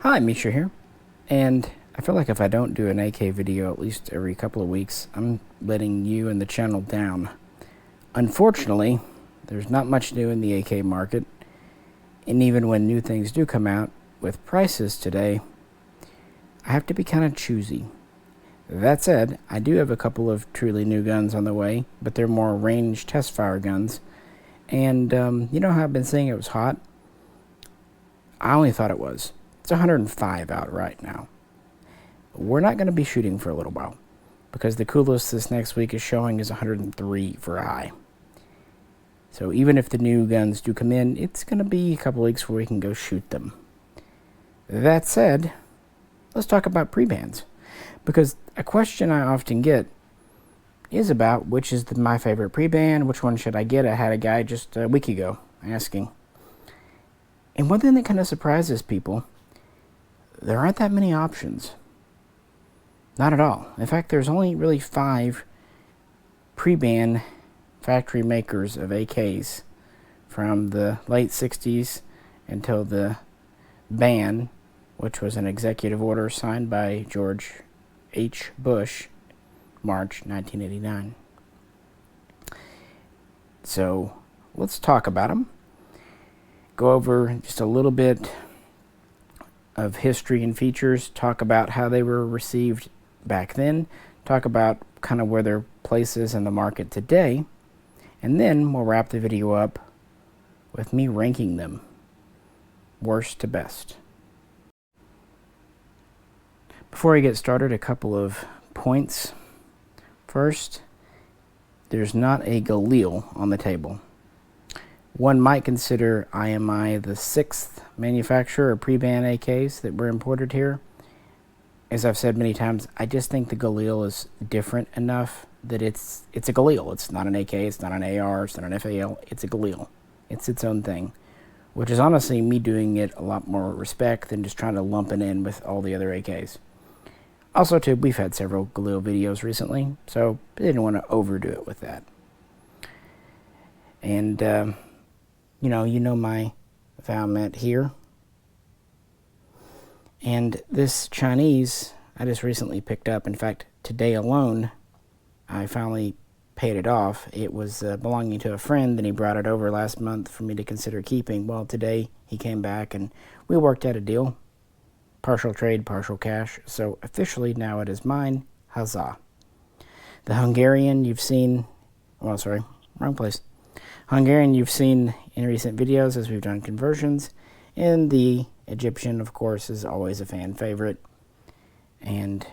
Hi, Misha here, and I feel like if I don't do an AK video at least every couple of weeks, I'm letting you and the channel down. Unfortunately, there's not much new in the AK market, and even when new things do come out, with prices today, I have to be kind of choosy. That said, I do have a couple of truly new guns on the way, but they're more range test fire guns, and you know how I've been saying it was hot? I only thought it was. It's 105 out right now. We're not going to be shooting for a little while because the coolest this next week is showing is 103 for a high. So even if the new guns do come in, it's going to be a couple weeks where we can go shoot them. That said, let's talk about prebans, because a question I often get is about which is my favorite preban, which one should I get. I had a guy just a week ago asking. And one thing that kind of surprises people, there aren't that many options. Not at all. In fact, there's only really 5 Preban factory makers of AKs from the late 60s until the ban, which was an executive order signed by George H. Bush, March 1989. So let's talk about them. Go over just a little bit of history and features, talk about how they were received back then, talk about kind of where their place is in the market today, and then we'll wrap the video up with me ranking them worst to best. Before I get started, a couple of points. First, there's not a Galil on the table. One might consider IMI the 6th manufacturer of Preban AKs that were imported here. As I've said many times, I just think the Galil is different enough that it's a Galil. It's not an AK, it's not an AR, it's not an FAL, it's a Galil. It's its own thing, which is honestly me doing it a lot more respect than just trying to lump it in with all the other AKs. Also, too, we've had several Galil videos recently, so I didn't want to overdo it with that. And, you know my Valmet here. And this Chinese, I just recently picked up. In fact, today alone, I finally paid it off. It was belonging to a friend, and he brought it over last month for me to consider keeping. Well, today he came back, and we worked out a deal. Partial trade, partial cash. So officially now it is mine. Huzzah. The Hungarian you've seen, well, sorry, wrong place. Hungarian you've seen in recent videos as we've done conversions, and the Egyptian, of course, is always a fan favorite. And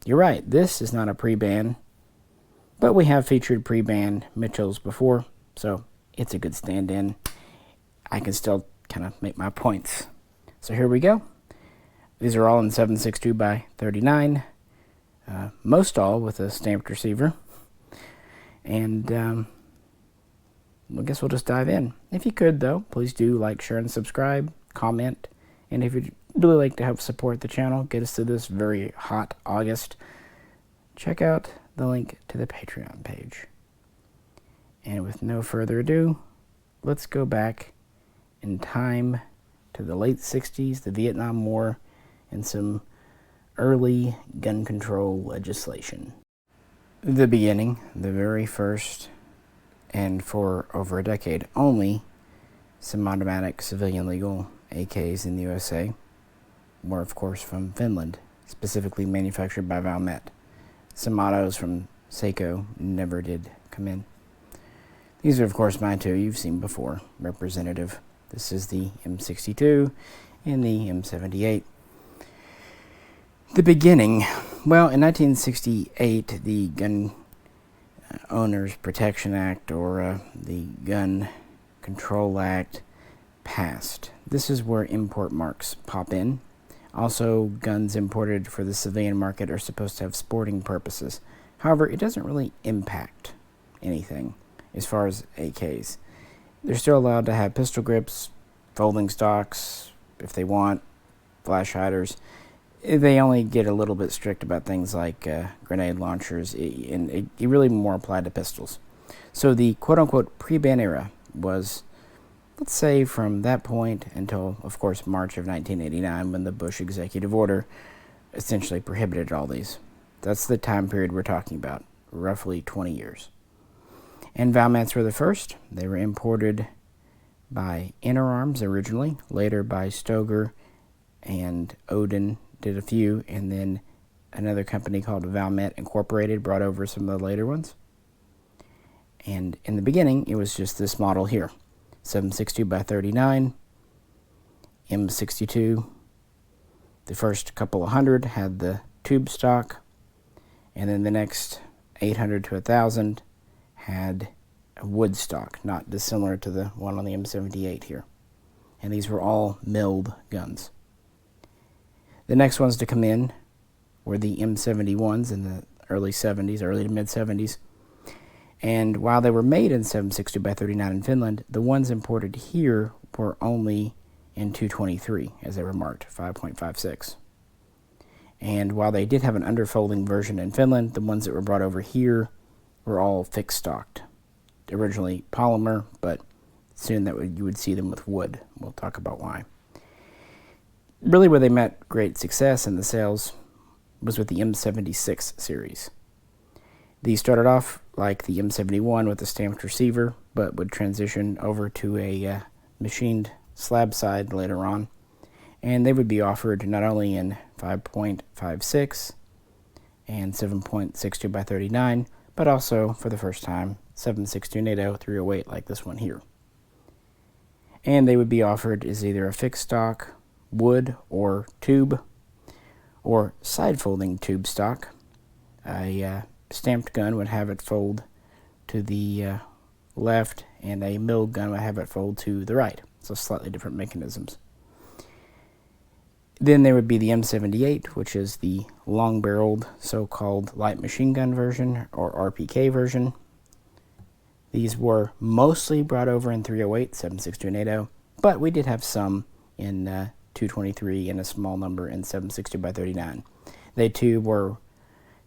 you're right, this is not a Preban, but we have featured Preban Mitchells before, so it's a good stand-in. I can still kind of make my points. So here we go. These are all in 7.62 by 39, most all with a stamped receiver. And I guess we'll just dive in. If you could, though, please do like, share, and subscribe, comment. And if you'd really like to help support the channel, get us through this very hot August, check out the link to the Patreon page. And with no further ado, let's go back in time to the late 60s, the Vietnam War, and some early gun control legislation. The beginning, the very first, and for over a decade only, semi-automatic civilian legal AKs in the USA were, of course, from Finland, specifically manufactured by Valmet. Semi-autos from Mishaco never did come in. These are, of course, my two you've seen before, representative. This is the M62 and the M78. The beginning, well, in 1968, the Gun Owners Protection Act, or the Gun Control Act, passed. This is where import marks pop in. Also, guns imported for the civilian market are supposed to have sporting purposes. However, it doesn't really impact anything as far as AKs. They're still allowed to have pistol grips, folding stocks, if they want, flash hiders. They only get a little bit strict about things like grenade launchers, and it really more applied to pistols. So the quote-unquote Preban era was let's say from that point until, of course, March of 1989, when the Bush executive order essentially prohibited all these. That's the time period we're talking about, roughly 20 years. And Valmets were the first. They were imported by Inner Arms originally, later by Stoeger and Odin did a few, and then another company called Valmet Incorporated brought over some of the later ones. And in the beginning, it was just this model here, 762 by 39, M62. The first couple of hundred had the tube stock, and then the next 800 to 1,000 had a wood stock, not dissimilar to the one on the M78 here. And these were all milled guns. The next ones to come in were the M71s in the early 70s, early to mid 70s. And while they were made in 7.62 by 39 in Finland, the ones imported here were only in 223, as they were marked 5.56. And while they did have an underfolding version in Finland, the ones that were brought over here were all fixed stocked. Originally polymer, but soon you would see them with wood. We'll talk about why. Really where they met great success in the sales was with the M76 series. These started off like the M71 with a stamped receiver, but would transition over to a machined slab side later on. And they would be offered not only in 5.56 and 7.62 by 39, but also, for the first time, 7.62 NATO 308 like this one here. And they would be offered as either a fixed stock, wood, or tube, or side-folding tube stock. A stamped gun would have it fold to the left, and a milled gun would have it fold to the right. So slightly different mechanisms. Then there would be the M78, which is the long-barreled so-called light machine gun version, or RPK version. These were mostly brought over in 308, 7.62 NATO, but we did have some in 223 and a small number in 7.62 by 39. They too were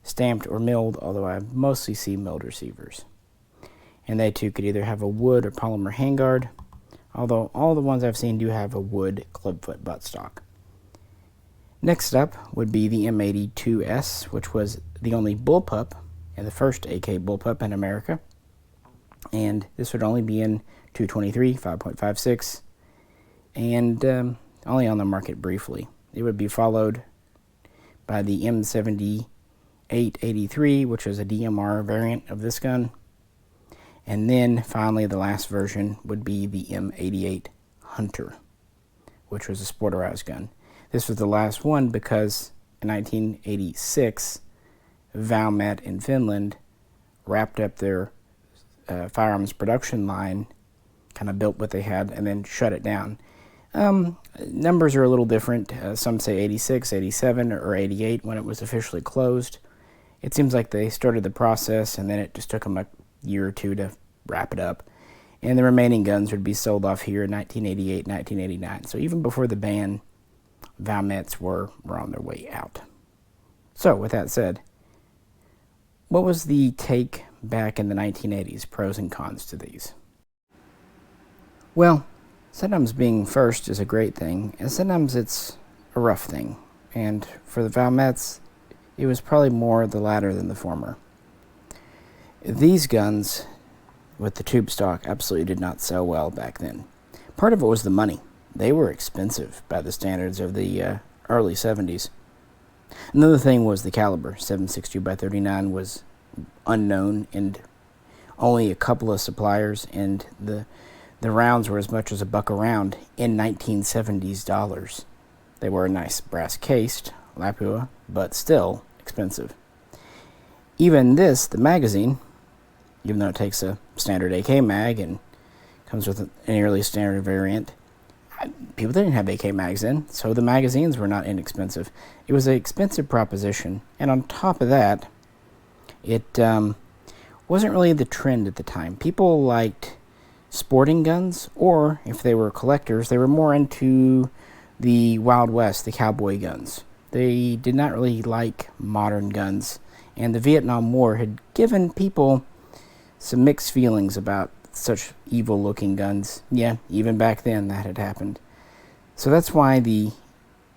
stamped or milled, although I mostly see milled receivers. And they too could either have a wood or polymer handguard, although all the ones I've seen do have a wood clubfoot buttstock. Next up would be the M82S, which was the only bullpup and the first AK bullpup in America. And this would only be in 223, 5.56, and only on the market briefly. It would be followed by the M78-83, which was a DMR variant of this gun. And then finally the last version would be the M88 Hunter, which was a sporterized gun. This was the last one because in 1986, Valmet in Finland wrapped up their firearms production line, kind of built what they had, and then shut it down. Numbers are a little different. Some say 86, 87, or 88 when it was officially closed. It seems like they started the process, and then it just took them a year or two to wrap it up. And the remaining guns would be sold off here in 1988, 1989. So even before the ban, Valmets were on their way out. So, with that said, what was the take back in the 1980s, pros and cons to these? Well, sometimes being first is a great thing, and sometimes it's a rough thing. And for the Valmets, it was probably more the latter than the former. These guns, with the tube stock, absolutely did not sell well back then. Part of it was the money. They were expensive by the standards of the early 70s. Another thing was the caliber. 7.62 by 39 was unknown and only a couple of suppliers, and the rounds were as much as $1 a round in 1970s dollars. They were a nice brass cased Lapua, but still expensive. Even this, the magazine, even though it takes a standard AK mag and comes with an nearly standard variant, people didn't have AK mags in, so the magazines were not inexpensive. It was an expensive proposition, and on top of that, it wasn't really the trend at the time. People liked sporting guns, or if they were collectors, they were more into the Wild West, the cowboy guns. They did not really like modern guns, and the Vietnam War had given people some mixed feelings about such evil looking guns. Yeah, even back then that had happened. So that's why the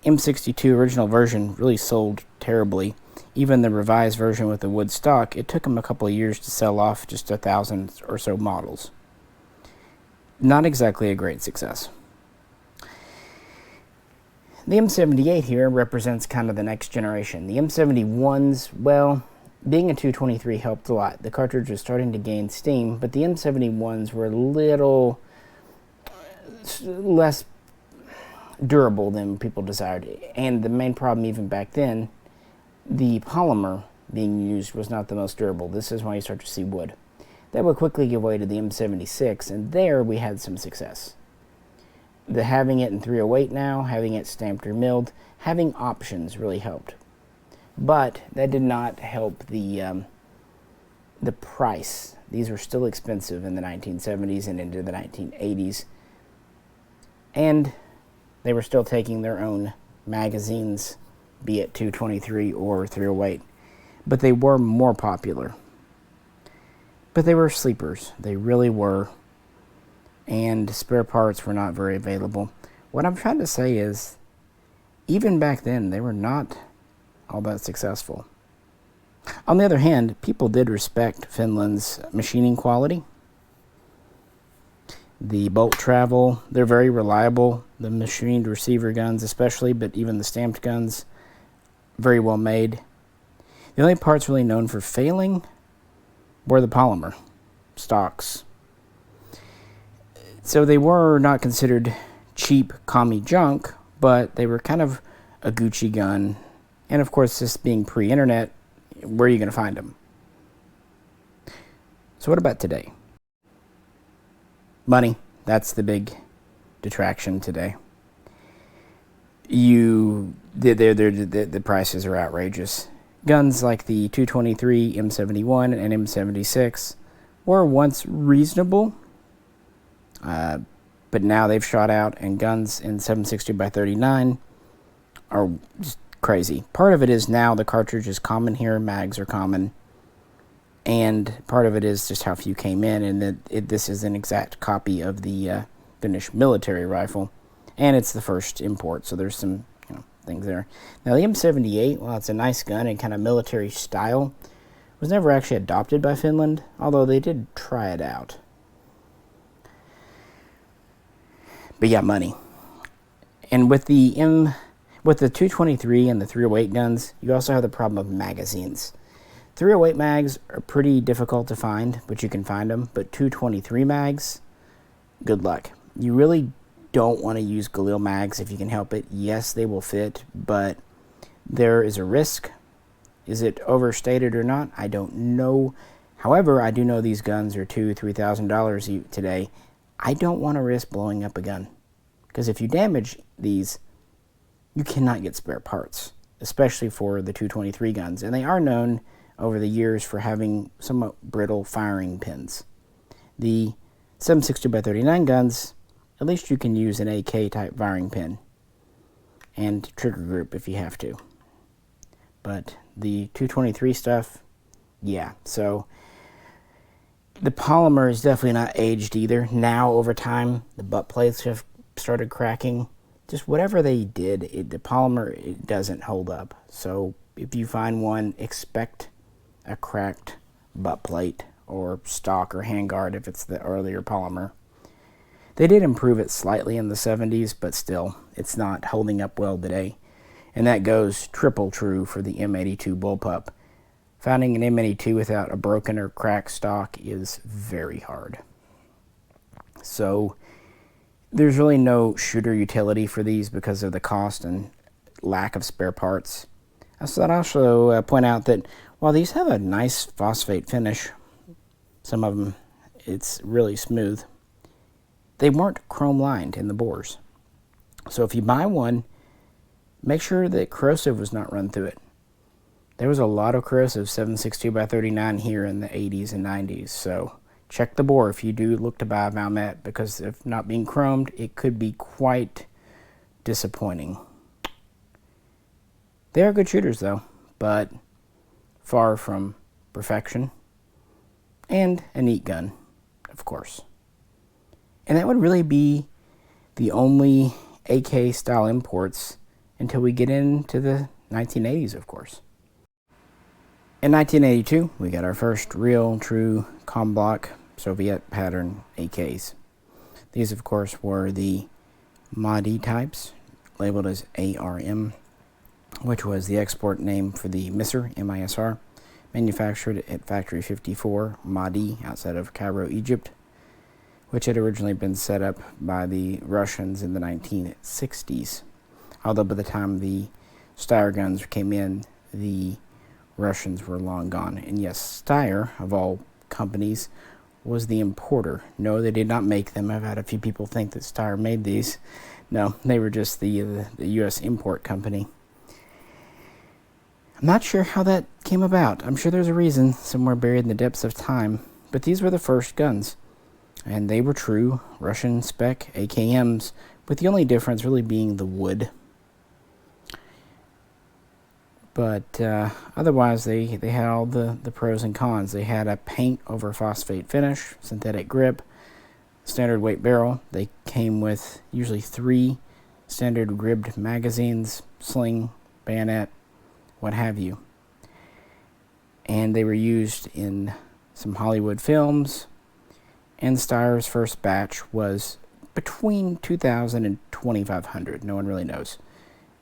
M62 original version really sold terribly. Even the revised version with the wood stock, it took them a couple of years to sell off just 1,000 or so models. Not exactly a great success. The M78 here represents kind of the next generation. The M71s, well, being a 223 helped a lot. The cartridge was starting to gain steam, but the M71s were a little less durable than people desired. And the main problem even back then, the polymer being used was not the most durable. This is why you start to see wood. That would quickly give way to the M76, and there we had some success. Having it in 308 now, having it stamped or milled, having options really helped. But that did not help the price. These were still expensive in the 1970s and into the 1980s. And they were still taking their own magazines, be it 223 or 308. But they were more popular. But they were sleepers. They really were. And spare parts were not very available. What I'm trying to say is, even back then, they were not all that successful. On the other hand, people did respect Finland's machining quality. The bolt travel, they're very reliable. The machined receiver guns especially, but even the stamped guns, very well made. The only parts really known for failing were the polymer stocks. So they were not considered cheap commie junk, but they were kind of a Gucci gun. And of course, this being pre-internet, where are you going to find them? So what about today? Money. That's the big detraction today. The prices are outrageous. Guns like the 223, M71, and M76 were once reasonable, but now they've shot out, and guns in 760x39 are just crazy. Part of it is now the cartridge is common here, mags are common, and part of it is just how few came in, and that this is an exact copy of the Finnish military rifle, and it's the first import, so there's some things there. Now the M78, well, it's a nice gun and kind of military style, was never actually adopted by Finland, although they did try it out. But yeah, money. And with the 223 and the 308 guns, you also have the problem of magazines. 308 mags are pretty difficult to find, but you can find them. But 223 mags, good luck. You really don't want to use Galil mags if you can help it. Yes, they will fit, but there is a risk. Is it overstated or not? I don't know. However, I do know these guns are $2,000-$3,000 today. I don't want to risk blowing up a gun, because if you damage these, you cannot get spare parts, especially for the 223 guns, and they are known over the years for having somewhat brittle firing pins. The 760x39 guns, at least you can use an AK type firing pin and trigger group if you have to. But the 223 stuff, yeah, so the polymer is definitely not aged either. Now, over time, the butt plates have started cracking. Just whatever they did, the polymer, it doesn't hold up. So if you find one, expect a cracked butt plate or stock or handguard if it's the earlier polymer. They did improve it slightly in the 70s, but still, it's not holding up well today. And that goes triple true for the M82 bullpup. Finding an M82 without a broken or cracked stock is very hard. So there's really no shooter utility for these because of the cost and lack of spare parts. I should also point out that while these have a nice phosphate finish, some of them, it's really smooth, they weren't chrome lined in the bores. So if you buy one, make sure that corrosive was not run through it. There was a lot of corrosive 762x39 here in the 80s and 90s, so check the bore if you do look to buy a Valmet, because if not being chromed, it could be quite disappointing. They are good shooters though, but far from perfection, and a neat gun of course. And that would really be the only AK style imports until we get into the 1980s, of course. In 1982, we got our first real, true Comblock Soviet pattern AKs. These, of course, were the MOD types, labeled as ARM, which was the export name for the MISR, MISR, manufactured at Factory 54, Mahdi, outside of Cairo, Egypt, which had originally been set up by the Russians in the 1960s. Although by the time the Steyr guns came in, the Russians were long gone. And yes, Steyr, of all companies, was the importer. No, they did not make them. I've had a few people think that Steyr made these. No, they were just the U.S. import company. I'm not sure how that came about. I'm sure there's a reason somewhere buried in the depths of time. But these were the first guns. And they were true Russian spec AKMs, with the only difference really being the wood. But otherwise, they had all the pros and cons. They had a paint over phosphate finish, synthetic grip, standard weight barrel. They came with usually 3 standard ribbed magazines, sling, bayonet, what have you. And they were used in some Hollywood films. And Steyr's first batch was between 2,000 and 2,500. No one really knows.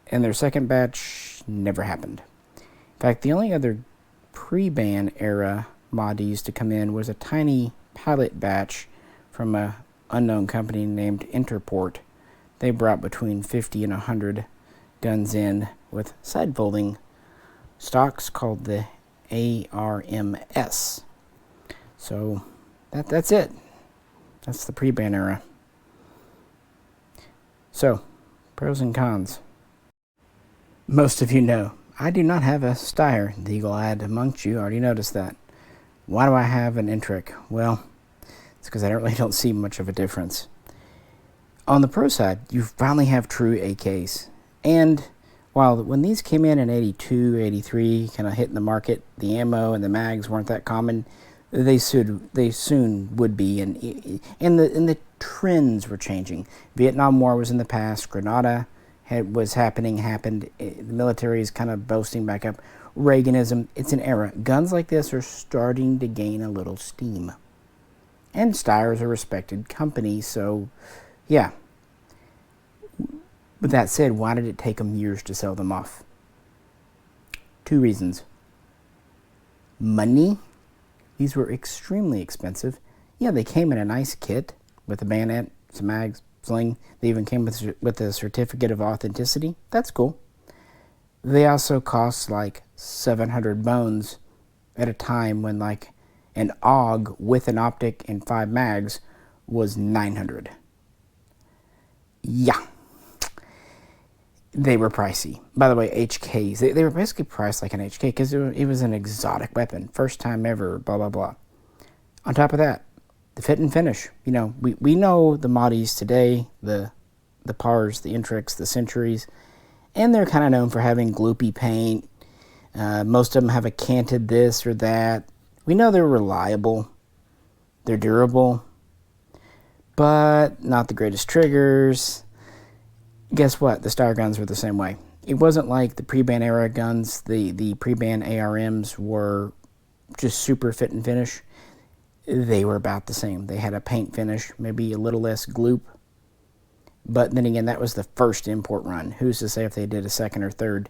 And their second batch never happened. In fact, the only other Preban era Mahdi's to come in was a tiny pilot batch from an unknown company named Interport. They brought between 50 and 100 guns in with side folding stocks called the ARMS. So that's it. That's the Preban era. So, pros and cons. Most of you know, I do not have a Steyr. The eagle-eyed amongst you already noticed that. Why do I have an Intric? Well, it's because I really don't see much of a difference. On the pro side, you finally have true AKs. And while when these came in 82, 83, kind of hitting the market, the ammo and the mags weren't that common. They soon would be, and the trends were changing. Vietnam War was in the past. Grenada happened. The military is kind of boasting back up. Reaganism, it's an era. Guns like this are starting to gain a little steam. And Steyr is a respected company, so yeah. With that said, why did it take them years to sell them off? 2 reasons. Money. These were extremely expensive. Yeah, they came in a nice kit with a bayonet, some mags, sling. They even came with a certificate of authenticity. That's cool. They also cost like 700 bones at a time when like an AUG with an optic and 5 mags was 900. Yeah. They were pricey. By the way, HKs, they were basically priced like an HK because it was an exotic weapon. First time ever, blah, blah, blah. On top of that, the fit and finish. You know, we know the Mahdi's today, the Pars, the Intrics, the Centuries, and they're kind of known for having gloopy paint. Most of them have a canted this or that. We know they're reliable. They're durable. But not the greatest triggers. Guess what? The Steyr guns were the same way. It wasn't like the Preban era guns. The Preban ARMs were just super fit and finish. They were about the same. They had a paint finish, maybe a little less gloop. But then again, that was the first import run. Who's to say if they did a second or third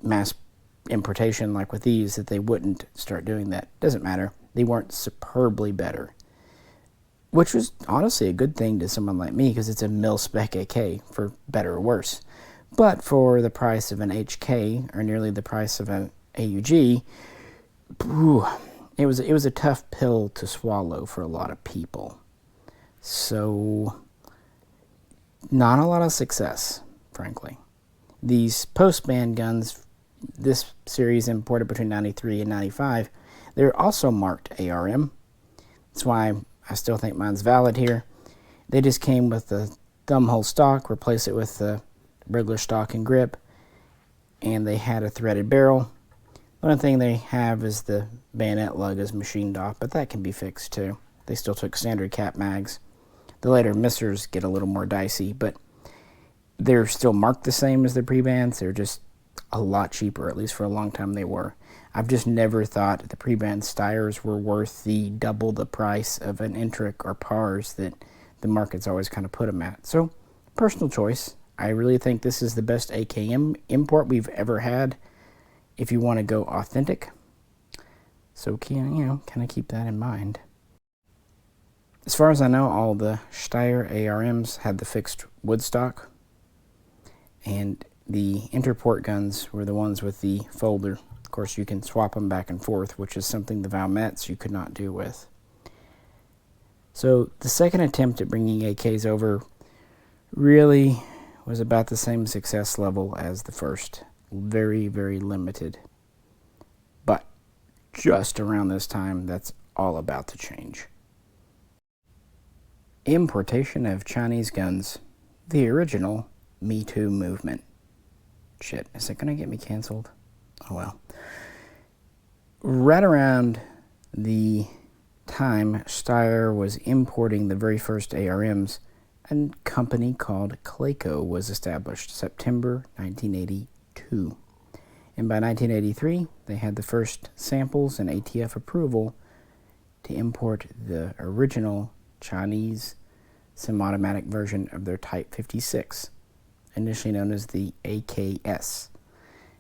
mass importation like with these that they wouldn't start doing that? Doesn't matter. They weren't superbly better. Which was honestly a good thing to someone like me because it's a mil-spec AK, for better or worse. But for the price of an HK, or nearly the price of an AUG, it was a tough pill to swallow for a lot of people. So, not a lot of success, frankly. These post-ban guns, this series imported between 93 and 95, they're also marked ARM. That's why I still think mine's valid here. They just came with the thumbhole stock, replace it with the regular stock and grip, and they had a threaded barrel. The only thing they have is the bayonet lug is machined off, but that can be fixed too. They still took standard cap mags. The later missers get a little more dicey, but they're still marked the same as the Prebans. They're just a lot cheaper, at least for a long time they were. I've just never thought the Preban Steyrs were worth the double the price of an Intric or Pars that the market's always kind of put them at. So, personal choice. I really think this is the best AKM import we've ever had if you want to go authentic. So, kind of keep that in mind. As far as I know, all the Steyr ARMs had the fixed wood stock, and the Interport guns were the ones with the folder. Of course, you can swap them back and forth, which is something the Valmets you could not do with. So the second attempt at bringing AKs over really was about the same success level as the first. Very, very limited. But just around this time, that's all about to change. Importation of Chinese guns. The original Me Too movement. Shit, is it going to get me canceled? Oh well. Right around the time Steyr was importing the very first ARMs, a company called Clayco was established, September 1982. And by 1983, they had the first samples and ATF approval to import the original Chinese semi-automatic version of their Type 56, initially known as the AKS.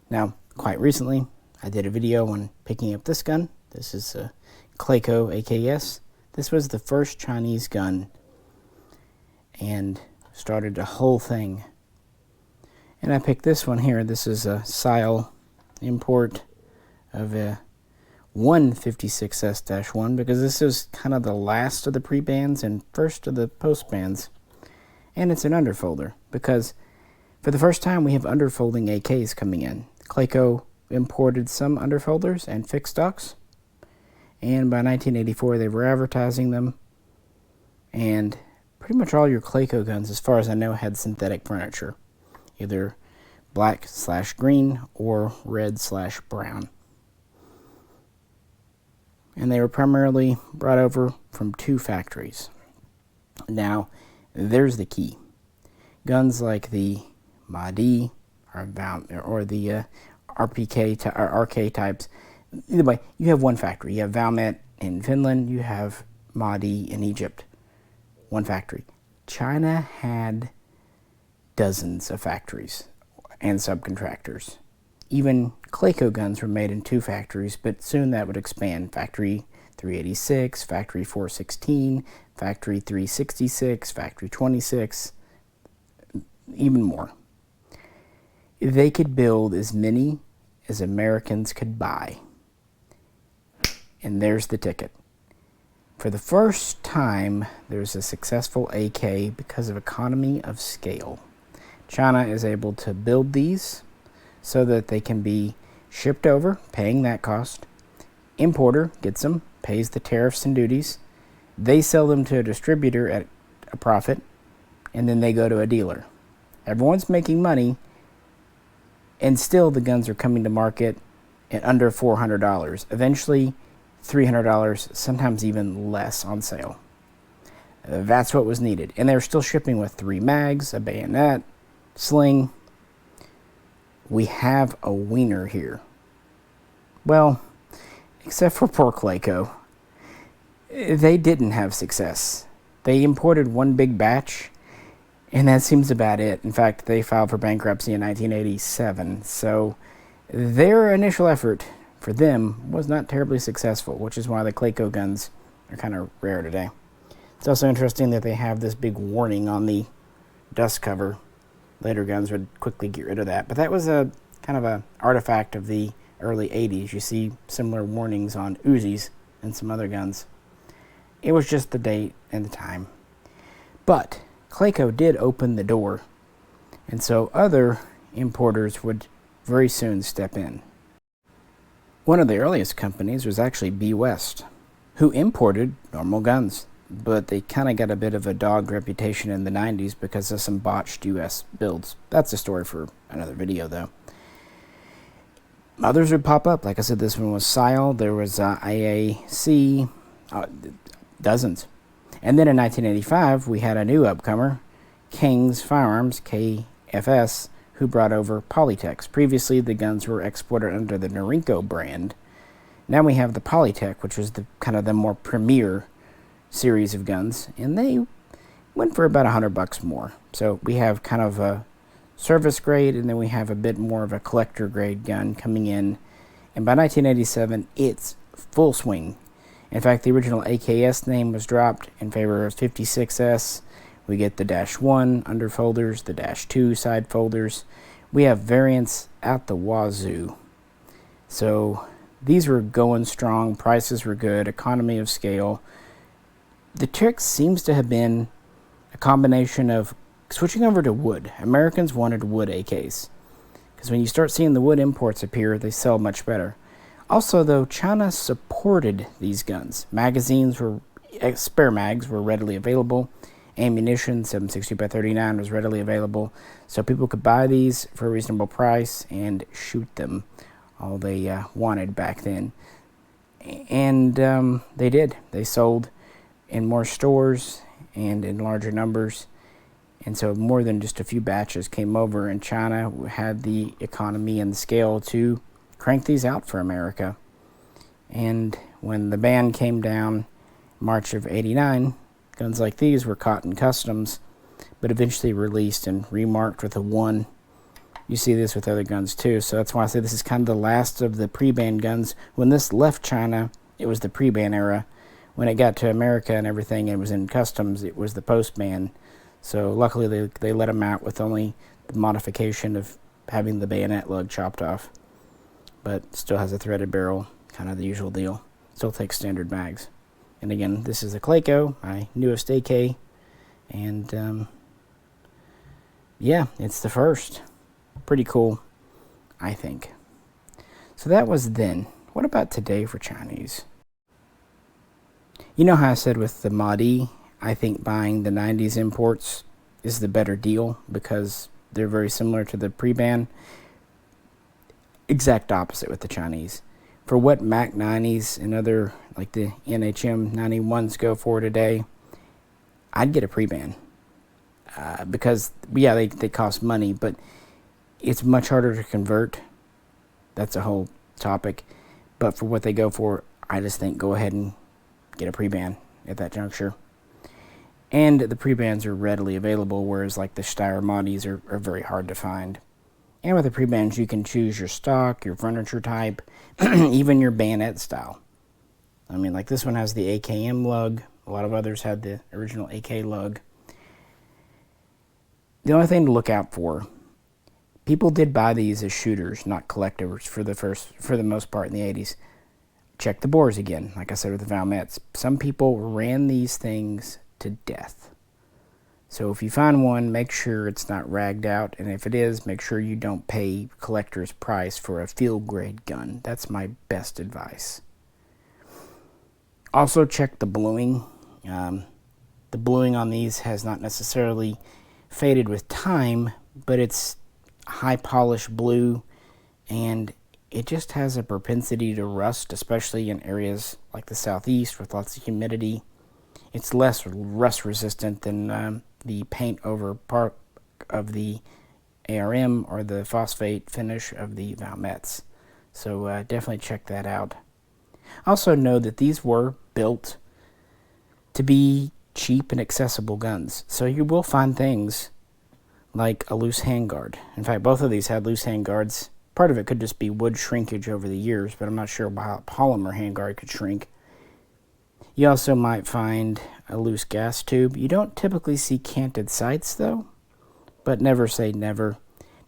Now, quite recently, I did a video on picking up this gun. This is a Clayco AKS. This was the first Chinese gun and started the whole thing. And I picked this one here. This is a Sile import of a 156S-1 because this is kind of the last of the pre-bans and first of the post-bans. And it's an underfolder because for the first time we have underfolding AKs coming in. Clayco imported some underfolders and fixed stocks, and by 1984 they were advertising them, and pretty much all your Clayco guns, as far as I know, had synthetic furniture, either black/green or red/brown. And they were primarily brought over from two factories. Now, there's the key. Guns like the MAD or the RPK or RK types. Either way, you have one factory. You have Valmet in Finland. You have MAD in Egypt. One factory. China had dozens of factories and subcontractors. Even Clayco guns were made in two factories, but soon that would expand. Factory 386, Factory 416, Factory 366, Factory 26, even more. They could build as many as Americans could buy. And there's the ticket. For the first time, there's a successful AK because of economy of scale. China is able to build these so that they can be shipped over, paying that cost. Importer gets them, pays the tariffs and duties. They sell them to a distributor at a profit, and then they go to a dealer. Everyone's making money, and still the guns are coming to market at under $400. Eventually, $300, sometimes even less on sale. That's what was needed. And they're still shipping with 3 mags, a bayonet, sling. We have a wiener here. Well, except for poor Clayco. They didn't have success. They imported one big batch, and that seems about it. In fact, they filed for bankruptcy in 1987. So their initial effort for them was not terribly successful, which is why the Clayco guns are kind of rare today. It's also interesting that they have this big warning on the dust cover. Later guns would quickly get rid of that, but that was a kind of an artifact of the early 80s. You see similar warnings on Uzis and some other guns. It was just the date and the time. But Clayco did open the door, and so other importers would very soon step in. One of the earliest companies was actually B West, who imported normal guns, but they kind of got a bit of a dog reputation in the 90s because of some botched U.S. builds. That's a story for another video, though. Others would pop up. Like I said, this one was Sile. There was IAC. Dozens. And then in 1985, we had a new upcomer, King's Firearms, KFS, who brought over Polytechs. Previously, the guns were exported under the Norinco brand. Now we have the Polytech, which was the kind of the more premier series of guns, and they went for about $100 more. So we have kind of a service grade, and then we have a bit more of a collector grade gun coming in. And by 1987, it's full swing. In fact, the original AKS name was dropped in favor of 56S. We get the -1 underfolders, the -2 side folders. We have variants out the wazoo. So these were going strong. Prices were good. Economy of scale. The trick seems to have been a combination of switching over to wood. Americans wanted wood AKs, because when you start seeing the wood imports appear, they sell much better. Also, though, China supported these guns. Magazines were, spare mags were readily available. Ammunition, 7.62x39, was readily available. So people could buy these for a reasonable price and shoot them all they wanted back then. And they did. They sold in more stores and in larger numbers. And so more than just a few batches came over, and China had the economy and the scale to crank these out for America. And when the ban came down March of '89, guns like these were caught in customs, but eventually released and remarked with a 1. You see this with other guns too, so that's why I say this is kind of the last of the pre-ban guns. When this left China, it was the pre-ban era. When it got to America and everything, it was in customs, it was the post-ban. So luckily they let them out with only the modification of having the bayonet lug chopped off. But still has a threaded barrel, kind of the usual deal. Still takes standard mags. And again, this is a Clayco, my newest AK. And yeah, it's the first. Pretty cool, I think. So that was then. What about today for Chinese? You know how I said with the Mod E, I think buying the 90s imports is the better deal because they're very similar to the pre-ban. Exact opposite with the Chinese. For what Mac 90s and other, like the NHM 91s go for today, I'd get a pre-ban. Because, yeah, they cost money, but it's much harder to convert. That's a whole topic. But for what they go for, I just think go ahead and get a pre-ban at that juncture. And the pre-bans are readily available, whereas like the Steyr Modis are very hard to find. And with the pre-bans, you can choose your stock, your furniture type, even your bayonet style. I mean, like this one has the AKM lug. A lot of others had the original AK lug. The only thing to look out for, people did buy these as shooters, not collectors for the most part in the 80s. Check the bores again, like I said with the Valmets. Some people ran these things to death. So if you find one, make sure it's not ragged out, and if it is, make sure you don't pay collector's price for a field grade gun. That's my best advice. Also check the bluing. The bluing on these has not necessarily faded with time, but it's high polished blue, and it just has a propensity to rust, especially in areas like the southeast with lots of humidity. It's less rust resistant than the paint over part of the ARM or the phosphate finish of the Valmets. So definitely check that out. Also know that these were built to be cheap and accessible guns. So you will find things like a loose handguard. In fact, both of these had loose handguards. Part of it could just be wood shrinkage over the years, but I'm not sure how a polymer handguard could shrink. You also might find a loose gas tube. You don't typically see canted sights, though, but never say never.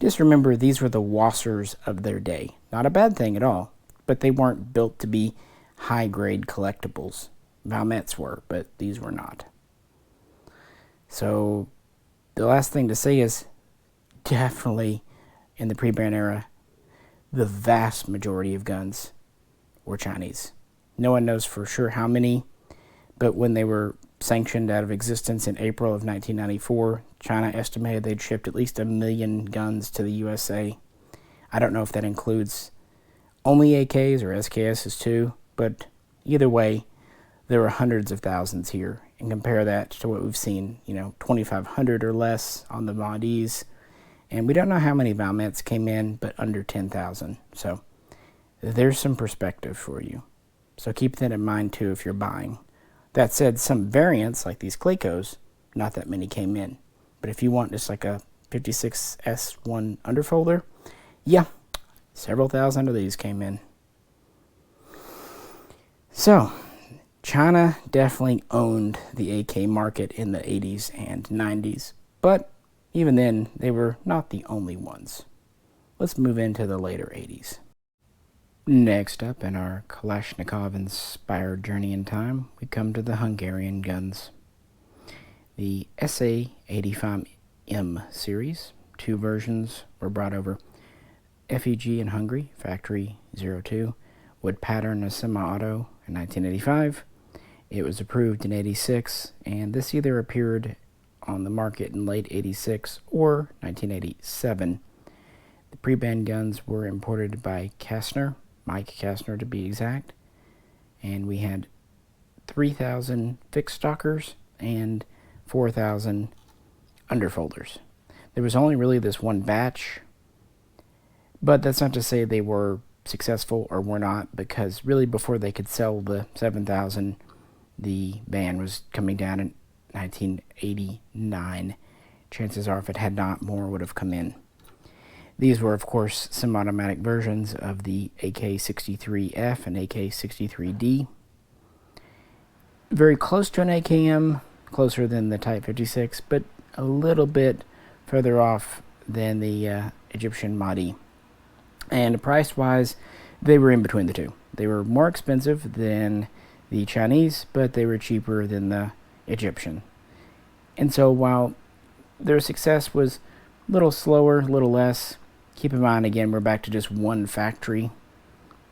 Just remember, these were the Wassers of their day. Not a bad thing at all, but they weren't built to be high-grade collectibles. Valmets were, but these were not. So the last thing to say is definitely in the pre-ban era, the vast majority of guns were Chinese. No one knows for sure how many, but when they were sanctioned out of existence in April of 1994, China estimated they'd shipped at least 1 million guns to the USA. I don't know if that includes only AKs or SKSs too, but either way, there were hundreds of thousands here. And compare that to what we've seen, 2,500 or less on the Mondes. And we don't know how many Valmets came in, but under 10,000. So there's some perspective for you. So keep that in mind too if you're buying. That said, some variants like these Claycos, not that many came in. But if you want just like a 56S1 underfolder, yeah, several thousand of these came in. So China definitely owned the AK market in the 80s and 90s, but even then, they were not the only ones. Let's move into the later 80s. Next up in our Kalashnikov-inspired journey in time, we come to the Hungarian guns. The SA-85M series, 2 versions were brought over. FEG in Hungary, Factory 02, would pattern a semi-auto in 1985. It was approved in 86, and this either appeared on the market in late 86 or 1987. The Preban guns were imported by Kastner, Mike Kastner to be exact, and we had 3,000 fixed stockers and 4,000 underfolders. There was only really this one batch, but that's not to say they were successful or were not, because really before they could sell the 7,000, the ban was coming down in 1989. Chances are if it had not, more would have come in. These were, of course, semi-automatic versions of the AK-63F and AK-63D. Very close to an AKM, closer than the Type 56, but a little bit further off than the Egyptian Mahdi. And price-wise, they were in between the two. They were more expensive than the Chinese, but they were cheaper than the Egyptian. And so while their success was a little slower, a little less, keep in mind, again, we're back to just one factory.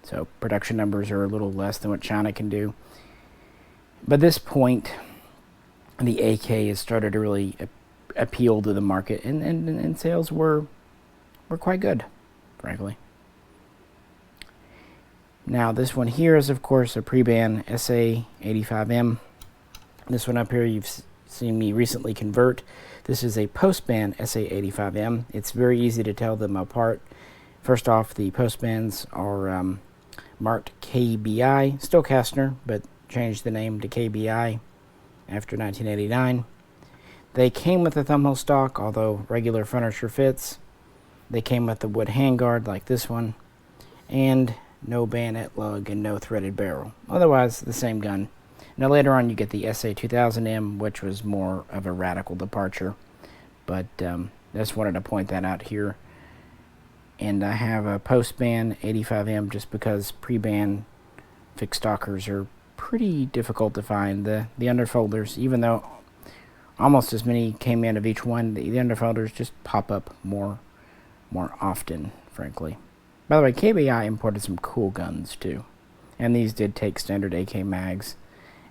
So production numbers are a little less than what China can do. But at this point, the AK has started to really appeal to the market, and sales were quite good, frankly. Now, this one here is, of course, a Preban SA-85M. This one up here, you've seen me recently convert. This is a post-ban SA-85M. It's very easy to tell them apart. First off, the post-bans are marked KBI, still Kastner, but changed the name to KBI after 1989. They came with a thumbhole stock, although regular furniture fits. They came with the wood handguard like this one, and no bayonet lug and no threaded barrel. Otherwise, the same gun. Now later on you get the SA-2000M, which was more of a radical departure, but I just wanted to point that out here. And I have a post-ban 85M just because pre-ban fixed stockers are pretty difficult to find. The underfolders, even though almost as many came in of each one, the underfolders just pop up more often, frankly. By the way, KBI imported some cool guns too, and these did take standard AK mags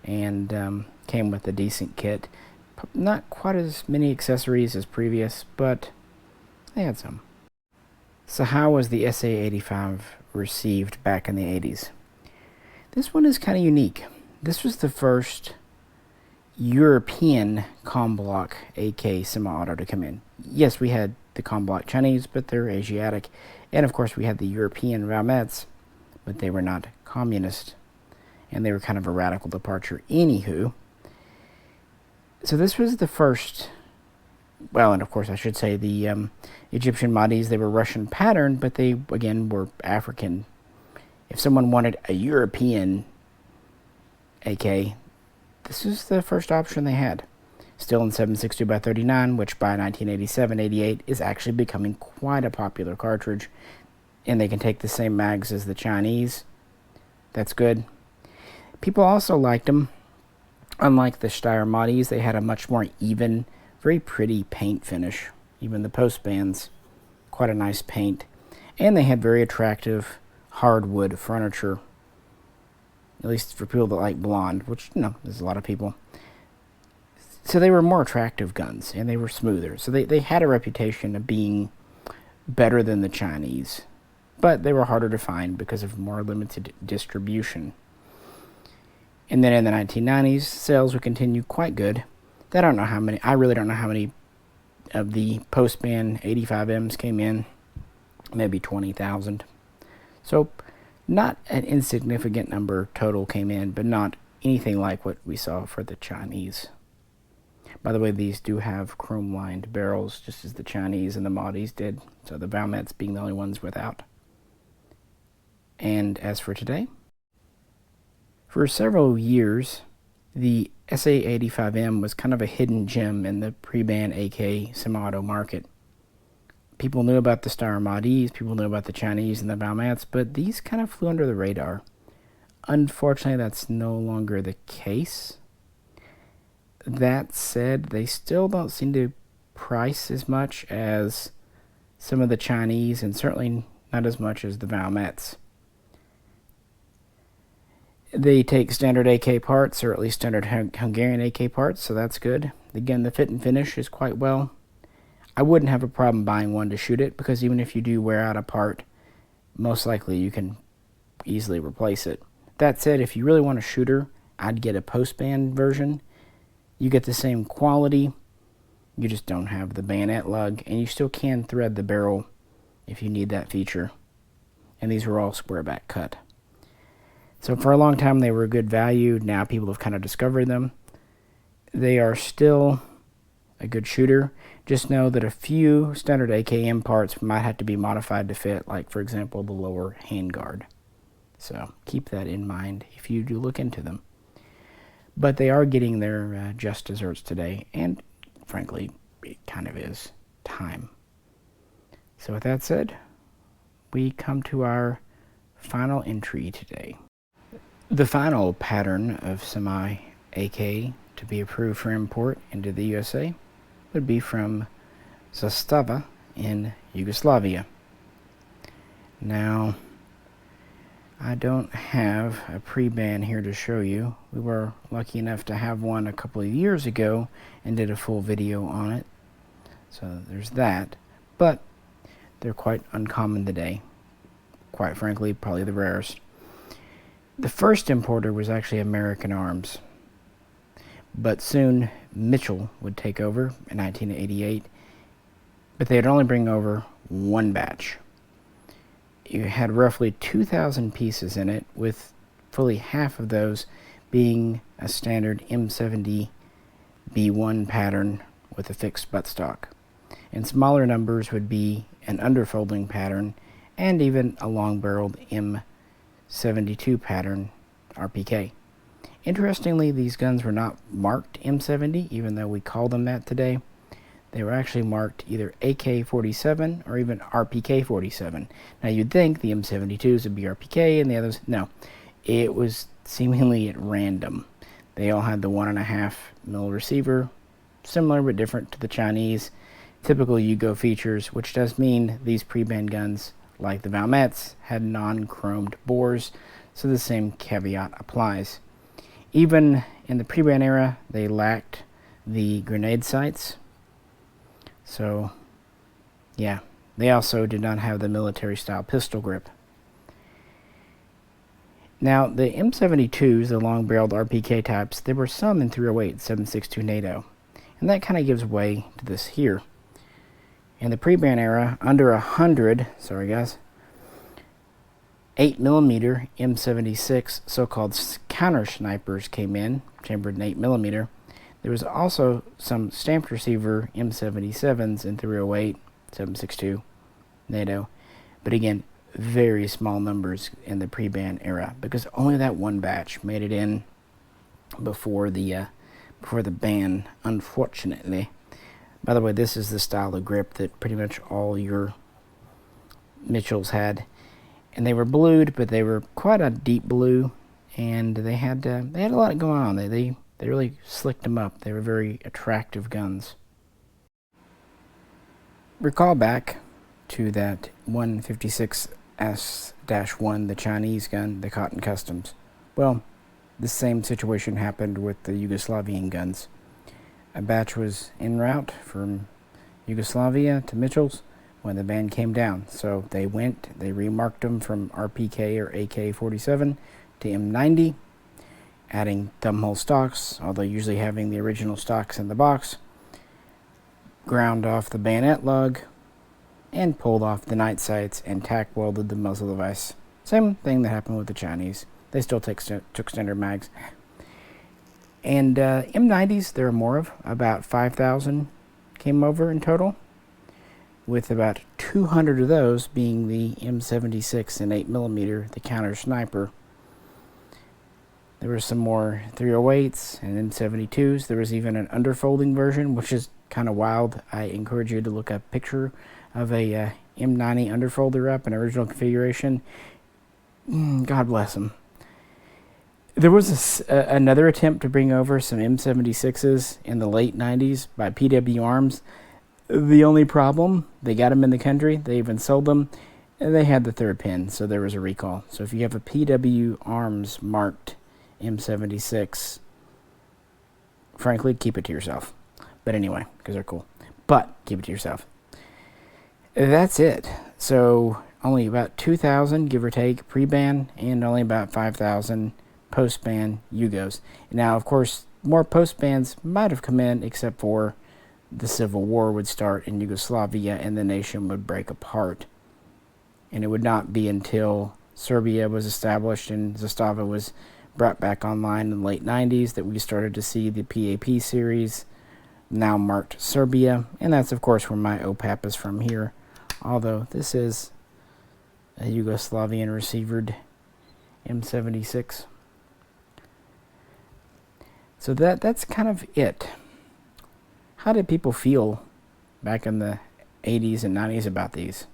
and came with a decent kit. Not quite as many accessories as previous, but they had some. So how was the SA-85 received back in the 80s? This one is kind of unique. This was the first European ComBlock AK semi-auto to come in. Yes, we had the ComBlock Chinese, but they're Asiatic. And of course we had the European Valmets, but they were not communist. And they were kind of a radical departure. Anywho, so this was the first, well, and of course I should say the Egyptian Mahdis, they were Russian patterned, but they, again, were African. If someone wanted a European AK, this is the first option they had. Still in 7.62x39, which by 1987-88 is actually becoming quite a popular cartridge. And they can take the same mags as the Chinese. That's good. People also liked them. Unlike the Steyr Mahdis, they had a much more even, very pretty paint finish. Even the post-bands, quite a nice paint. And they had very attractive hardwood furniture. At least for people that like blonde, which, there's a lot of people. So they were more attractive guns, and they were smoother. So they had a reputation of being better than the Chinese. But they were harder to find because of more limited distribution. And then in the 1990s, sales would continue quite good. I really don't know how many of the post-ban 85Ms came in. Maybe 20,000. So not an insignificant number total came in, but not anything like what we saw for the Chinese. By the way, these do have chrome-lined barrels, just as the Chinese and the Maudis did, so the Valmets being the only ones without. And as for today, for several years, the SA85M was kind of a hidden gem in the pre-ban AK semi-auto market. People knew about the Star Maudis, people knew about the Chinese and the Valmets, but these kind of flew under the radar. Unfortunately, that's no longer the case. That said, they still don't seem to price as much as some of the Chinese, and certainly not as much as the Valmets. They take standard AK parts, or at least standard Hungarian AK parts, so that's good. Again, the fit and finish is quite well. I wouldn't have a problem buying one to shoot it, because even if you do wear out a part, most likely you can easily replace it. That said, if you really want a shooter, I'd get a post-ban version. You get the same quality, you just don't have the bayonet lug, and you still can thread the barrel if you need that feature. And these were all square back cut. So for a long time they were good value. Now people have kind of discovered them. They are still a good shooter. Just know that a few standard AKM parts might have to be modified to fit, like for example the lower handguard. So keep that in mind if you do look into them. But they are getting their just desserts today, and frankly, it kind of is time. So with that said, we come to our final entry today. The final pattern of semi-AK to be approved for import into the USA would be from Zastava in Yugoslavia. Now, I don't have a pre-ban here to show you. We were lucky enough to have one a couple of years ago and did a full video on it. So there's that. But they're quite uncommon today. Quite frankly, probably the rarest. The first importer was actually American Arms. But soon Mitchell would take over in 1988. But they'd only bring over one batch. You had roughly 2,000 pieces in it, with fully half of those being a standard M70 B1 pattern with a fixed buttstock. And smaller numbers would be an underfolding pattern and even a long-barreled M72 pattern RPK. Interestingly, these guns were not marked M70, even though we call them that today. They were actually marked either AK-47 or even RPK-47. Now you'd think the M72s would be RPK and the others, no. It was seemingly at random. They all had the 1.5 mil receiver, similar but different to the Chinese. Typical Yugo features, which does mean these pre-ban guns, like the Valmets, had non-chromed bores, so the same caveat applies. Even in the pre-ban era, they lacked the grenade sights. So, yeah, they also did not have the military-style pistol grip. Now, the M72s, the long-barreled RPK types, there were some in 308 7.62 NATO, and that kind of gives way to this here. In the pre-ban era, under 100, sorry guys, 8mm M76 so-called counter snipers came in, chambered in 8mm. There was also some stamped receiver M77s in 308, 7.62 NATO, but again, very small numbers in the pre-ban era because only that one batch made it in before the ban, unfortunately. By the way, this is the style of grip that pretty much all your Mitchells had, and they were blued, but they were quite a deep blue, and they had a lot going on. They really slicked them up. They were very attractive guns. Recall back to that 156S-1, the Chinese gun, the Cotton Customs. Well, the same situation happened with the Yugoslavian guns. A batch was en route from Yugoslavia to Mitchell's when the ban came down. So they remarked them from RPK or AK-47 to M90. adding thumbhole stocks, although usually having the original stocks in the box, ground off the bayonet lug, and pulled off the night sights and tack welded the muzzle device. Same thing that happened with the Chinese. They still took standard mags. And M90s, there are more of. About 5,000 came over in total, with about 200 of those being the M76 and 8mm, the counter sniper. There were some more 308s and M72s. There was even an underfolding version, which is kind of wild. I encourage you to look up a picture of a M90 underfolder up in original configuration. God bless them. There was another attempt to bring over some M76s in the late 90s by PW Arms. The only problem, they got them in the country, they even sold them, and they had the third pin, so there was a recall. So if you have a PW Arms marked M76, frankly, keep it to yourself. But anyway, because they're cool. But keep it to yourself. That's it. So only about 2,000, give or take, pre-ban, and only about 5,000 post-ban Yugos. Now, of course, more post-bans might have come in, except for the Civil War would start in Yugoslavia and the nation would break apart. And it would not be until Serbia was established and Zastava was brought back online in the late 90s that we started to see the PAP series, now marked Serbia. And that's, of course, where my OPAP is from here. Although this is a Yugoslavian receivered M76. So that's kind of it. How did people feel back in the 80s and 90s about these?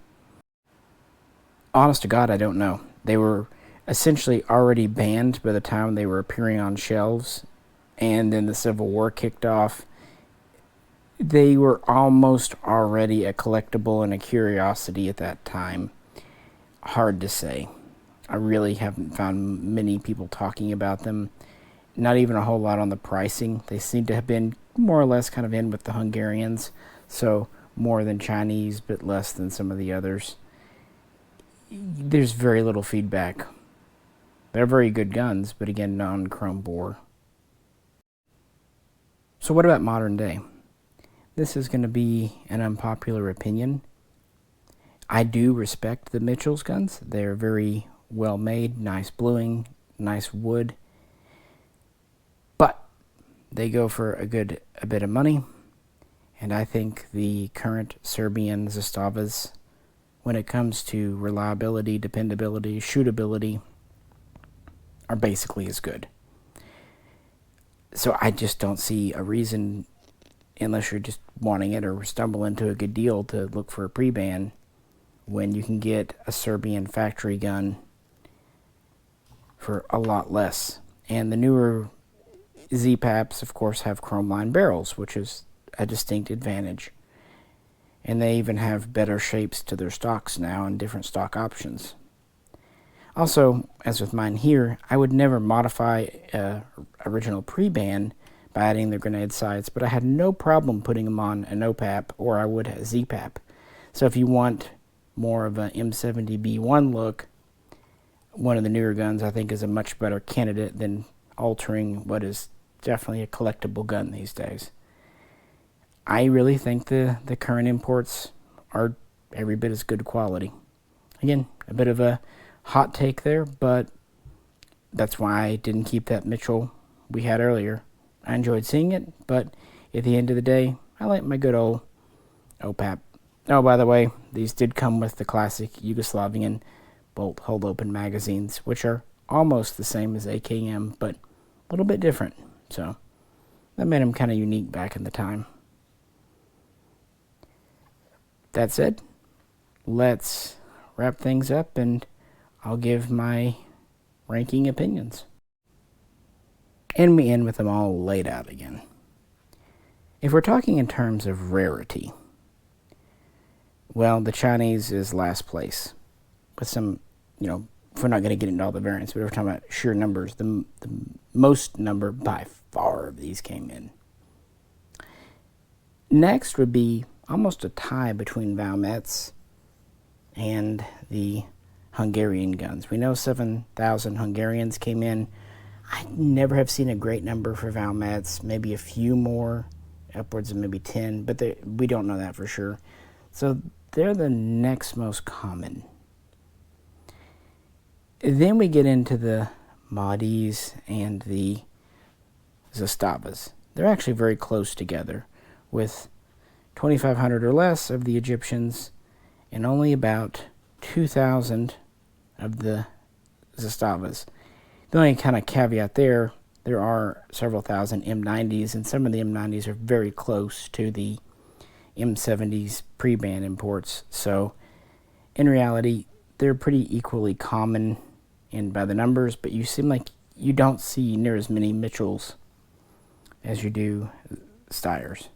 Honest to God, I don't know. They were essentially already banned by the time they were appearing on shelves, and then the Civil War kicked off. They were almost already a collectible and a curiosity at that time. Hard to say. I really haven't found many people talking about them. Not even a whole lot on the pricing. They seem to have been more or less kind of in with the Hungarians, so more than Chinese, but less than some of the others. There's very little feedback. They're very good guns, but again, non-chrome bore. So what about modern day? This is going to be an unpopular opinion. I do respect the Mitchell's guns. They're very well made, nice bluing, nice wood. But they go for a bit of money, and I think the current Serbian Zastavas, when it comes to reliability, dependability, shootability, are basically as good. So I just don't see a reason, unless you're just wanting it or stumble into a good deal, to look for a pre-ban when you can get a Serbian factory gun for a lot less. And the newer Z-Paps, of course, have chrome line barrels, which is a distinct advantage. And they even have better shapes to their stocks now and different stock options. Also, as with mine here, I would never modify original pre-ban by adding the grenade sights, but I had no problem putting them on an OPAP, or I would a Z-Pap. So if you want more of an M70B1 look, one of the newer guns I think is a much better candidate than altering what is definitely a collectible gun these days. I really think the current imports are every bit as good quality. Again, a bit of a hot take there, but that's why I didn't keep that Mitchell we had earlier. I enjoyed seeing it, but at the end of the day, I like my good old OPAP. Oh, by the way, these did come with the classic Yugoslavian bolt hold open magazines, which are almost the same as AKM, but a little bit different. So that made them kind of unique back in the time. That said, let's wrap things up and I'll give my ranking opinions. And we end with them all laid out again. If we're talking in terms of rarity, well, the Chinese is last place. With some, if we're not going to get into all the variants, but if we're talking about sheer numbers, the most number by far of these came in. Next would be almost a tie between Valmets and the Hungarian guns. We know 7,000 Hungarians came in. I never have seen a great number for Valmets, maybe a few more, upwards of maybe 10, but we don't know that for sure. So they're the next most common. Then we get into the Mahdi's and the Zastavas. They're actually very close together, with 2,500 or less of the Egyptians and only about 2,000 of the Zastavas. The only kind of caveat there are several thousand M90s, and some of the M90s are very close to the M70s Preban imports. So in reality, they're pretty equally common by the numbers, but you seem like you don't see near as many Mitchells as you do Steyrs.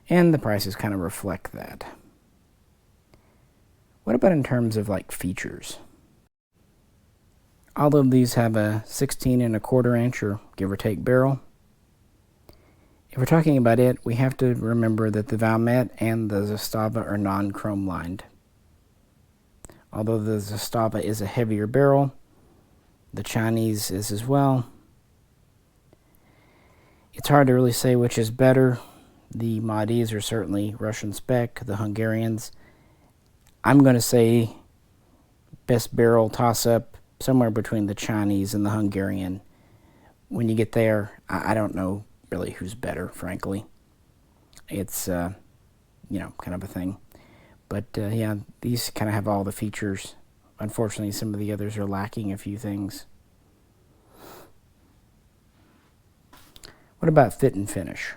And the prices kind of reflect that. What about in terms of like features? All of these have a 16¼ inch or give or take barrel. If we're talking about it, we have to remember that the Valmet and the Zastava are non-chrome lined. Although the Zastava is a heavier barrel, the Chinese is as well. It's hard to really say which is better. The Mahdi's are certainly Russian spec, the Hungarians. I'm going to say best barrel toss-up somewhere between the Chinese and the Hungarian. When you get there, I don't know really who's better, frankly. It's, kind of a thing. But, yeah, these kind of have all the features. Unfortunately, some of the others are lacking a few things. What about fit and finish?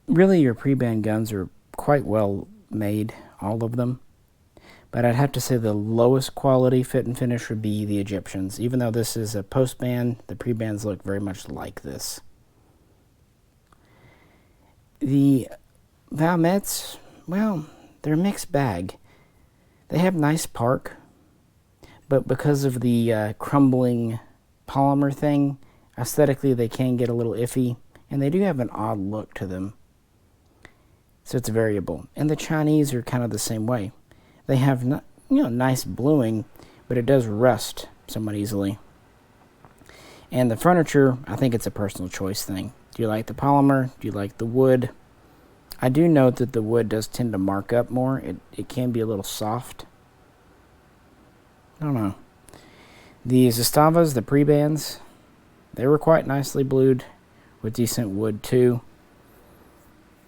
Really, your Preban guns are quite well made, all of them. But I'd have to say the lowest quality fit and finish would be the Egyptians. Even though this is a post-ban, the Prebans look very much like this. The Valmets, well, they're a mixed bag. They have nice park, but because of the crumbling polymer thing, aesthetically they can get a little iffy, and they do have an odd look to them. So it's variable. And the Chinese are kind of the same way. They have nice bluing, but it does rust somewhat easily. And the furniture, I think it's a personal choice thing. Do you like the polymer? Do you like the wood? I do note that the wood does tend to mark up more. It can be a little soft. I don't know. The Zastavas, the Prebans, they were quite nicely blued with decent wood too.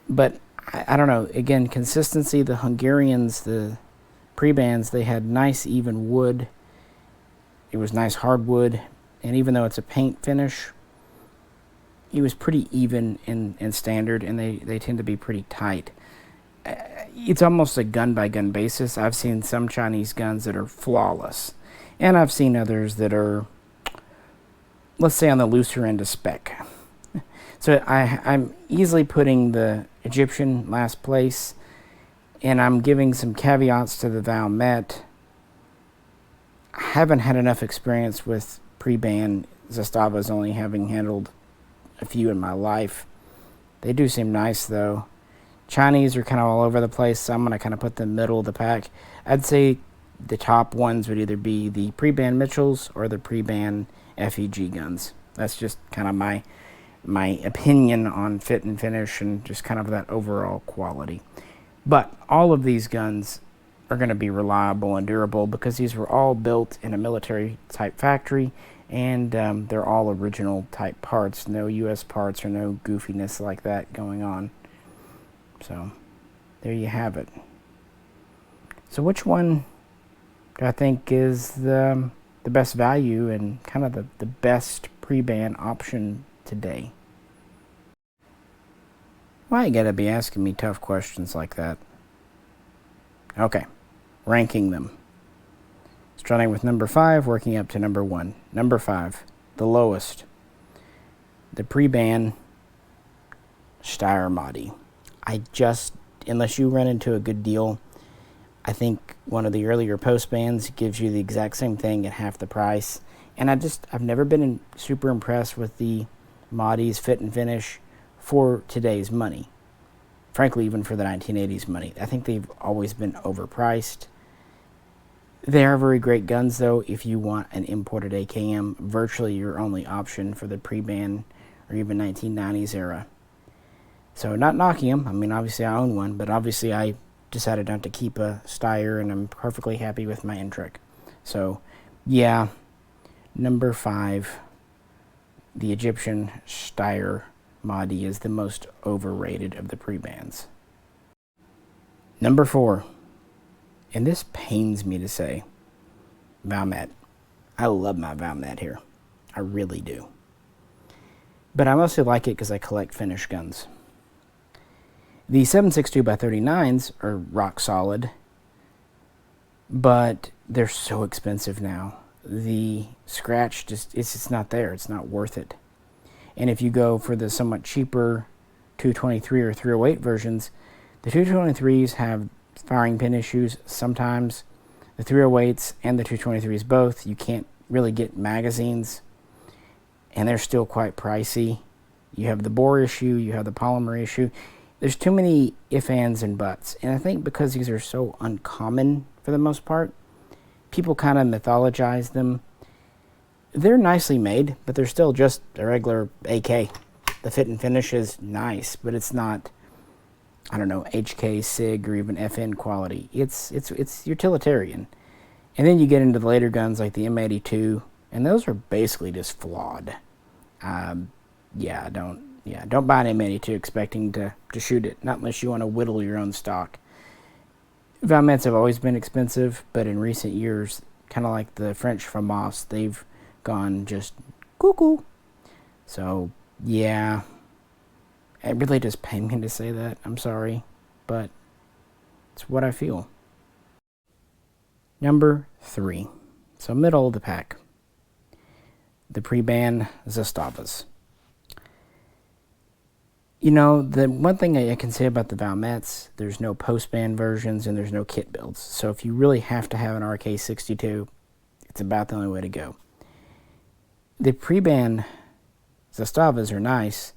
But I don't know. Again, consistency, the Hungarians, the Prebans, they had nice even wood. It was nice hardwood, and even though it's a paint finish, it was pretty even and standard, and they tend to be pretty tight. It's almost a gun-by-gun basis. I've seen some Chinese guns that are flawless, and I've seen others that are, let's say, on the looser end of spec. So I'm easily putting the Egyptian last place, and I'm giving some caveats to the Valmet. I haven't had enough experience with Preban Zastavas, only having handled a few in my life. They do seem nice, though. Chinese are kind of all over the place, so I'm going to kind of put them middle of the pack. I'd say the top ones would either be the Preban Mitchells or the Preban FEG guns. That's just kind of my opinion on fit and finish and just kind of that overall quality. But all of these guns are going to be reliable and durable because these were all built in a military type factory, and they're all original type parts. No US parts or no goofiness like that going on. So there you have it. So which one do I think is the best value and kind of the best Preban option today? Why you gotta be asking me tough questions like that? Okay, ranking them. Starting with number 5, working up to number 1. Number 5, the lowest. The Preban Steyr Mahdi. Unless you run into a good deal, I think one of the earlier post bans gives you the exact same thing at half the price. And I've never been super impressed with the Mahdi's fit and finish for today's money. Frankly, even for the 1980s money. I think they've always been overpriced. They are very great guns, though. If you want an imported AKM, virtually your only option for the Preban or even 1990s era. So not knocking them. I mean, obviously I own one, but obviously I decided not to keep a Steyr, and I'm perfectly happy with my Intric. So, yeah, number 5, the Egyptian Steyr Mahdi is the most overrated of the Prebans. Number 4, and this pains me to say, Valmet. I love my Valmet here. I really do. But I mostly like it because I collect finished guns. The 7.62x39s are rock solid, but they're so expensive now. The scratch it's just not there. It's not worth it. And if you go for the somewhat cheaper 223 or 308 versions, the 223s have firing pin issues sometimes. The 308s and the 223s both, you can't really get magazines, and they're still quite pricey. You have the bore issue, you have the polymer issue. There's too many ifs, ands, and buts. And I think because these are so uncommon for the most part, people kind of mythologize them. They're nicely made, but they're still just a regular AK. The fit and finish is nice, but it's not, I don't know, HK, SIG, or even FN quality. It's utilitarian. And then you get into the later guns like the M82, and those are basically just flawed. Don't buy an M82 expecting to shoot it, not unless you want to whittle your own stock. Valmets have always been expensive, but in recent years, kind of like the French FAMAS, they've gone just cuckoo. So, yeah, it really does pain me to say that. I'm sorry, but it's what I feel. Number 3, so middle of the pack, the Preban Zastavas. You know, the one thing I can say about the Valmets, there's no post-band versions and there's no kit builds. So if you really have to have an RK62, it's about the only way to go. The Preban Zastavas are nice,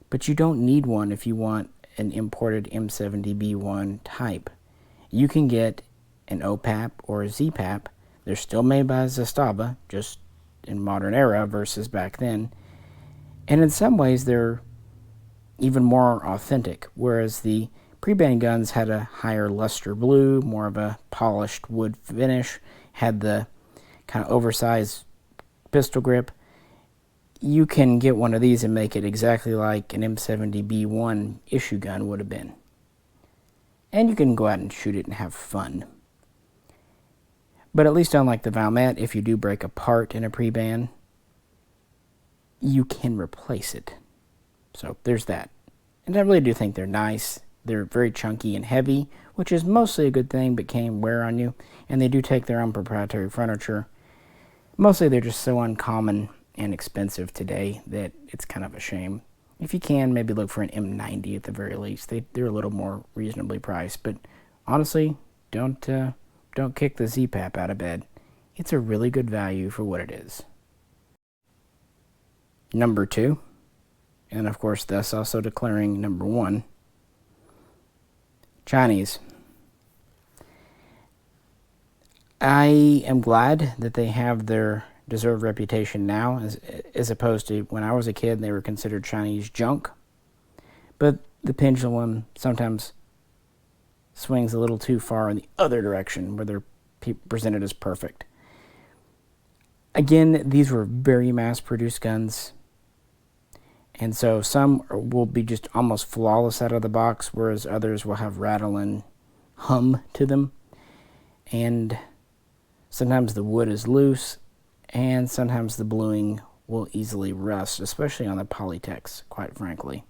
but you don't need one if you want an imported M70B1 type. You can get an OPAP or a ZPAP. They're still made by Zastava, just in modern era versus back then. And in some ways, they're even more authentic, whereas the Preban guns had a higher luster blue, more of a polished wood finish, had the kind of oversized pistol grip. You can get one of these and make it exactly like an M70B1 issue gun would have been. And you can go out and shoot it and have fun. But at least unlike the Valmet, if you do break a part in a Preban, you can replace it. So there's that. And I really do think they're nice. They're very chunky and heavy, which is mostly a good thing, but can wear on you. And they do take their own proprietary furniture. Mostly they're just so uncommon and expensive today that it's kind of a shame. If you can, maybe look for an M90 at the very least. They're a little more reasonably priced. But honestly, don't kick the ZPAP out of bed. It's a really good value for what it is. Number 2. And of course, thus also declaring number 1, Chinese. I am glad that they have their deserved reputation now, as opposed to when I was a kid, they were considered Chinese junk. But the pendulum sometimes swings a little too far in the other direction, where they're presented as perfect. Again, these were very mass-produced guns. And so some will be just almost flawless out of the box, whereas others will have rattle and hum to them. And sometimes the wood is loose, and sometimes the bluing will easily rust, especially on the Polytex, quite frankly.